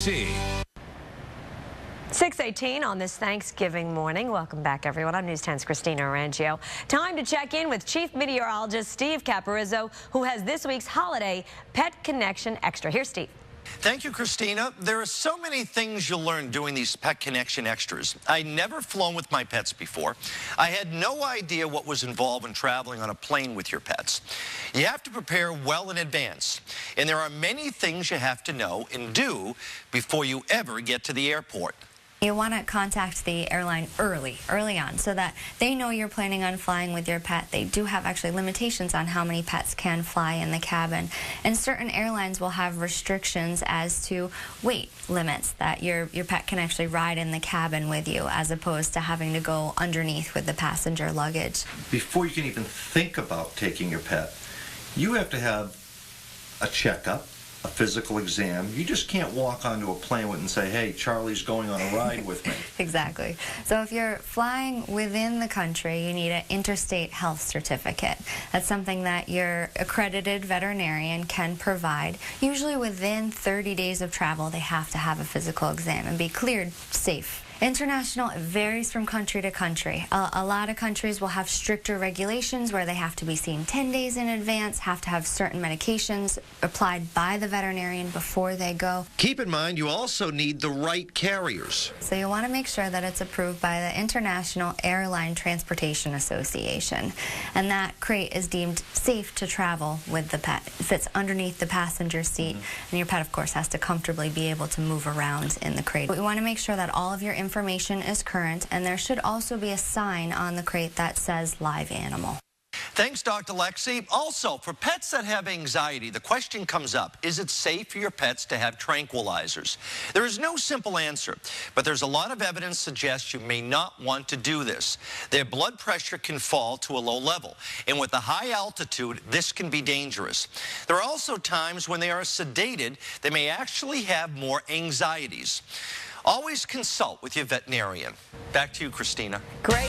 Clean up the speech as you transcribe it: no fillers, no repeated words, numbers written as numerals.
See. 6:18 on this Thanksgiving morning. Welcome back, everyone. I'm News 10's Christina Arangio. Time to check in with Chief Meteorologist Steve Caparizzo, who has this week's holiday Pet Connection Extra. Here's Steve. Thank you, Christina. There are so many things you'll learn doing these Pet Connection Extras. I'd never flown with my pets before. I had no idea what was involved in traveling on a plane with your pets. You have to prepare well in advance, and there are many things you have to know and do before you ever get to the airport. You want to contact the airline early on, so that they know you're planning on flying with your pet. They do have actually limitations on how many pets can fly in the cabin. And certain airlines will have restrictions as to weight limits, that your pet can actually ride in the cabin with you as opposed to having to go underneath with the passenger luggage. Before you can even think about taking your pet, you have to have a checkup, a physical exam. You just can't walk onto a plane and say, hey, Charlie's going on a ride with me. Exactly. So if you're flying within the country, you need an interstate health certificate. That's something that your accredited veterinarian can provide. Usually within 30 days of travel, they have to have a physical exam and be cleared safe. International, it varies from country to country. A lot of countries will have stricter regulations where they have to be seen 10 days in advance, have to have certain medications applied by the veterinarian before they go. Keep in mind, you also need the right carriers. So you want to make sure that it's approved by the International Airline Transportation Association. And that crate is deemed safe to travel with the pet. It fits underneath the passenger seat, and your pet, of course, has to comfortably be able to move around in the crate. We want to make sure that all of your information is current, and there should also be a sign on the crate that says live animal. Thanks, Dr. Lexi. Also, for pets that have anxiety, the question comes up, is it safe for your pets to have tranquilizers? There is no simple answer, but there's a lot of evidence suggests you may not want to do this. Their blood pressure can fall to a low level, and with the high altitude, this can be dangerous. There are also times when they are sedated, they may actually have more anxieties. Always consult with your veterinarian. Back to you, Christina. Great.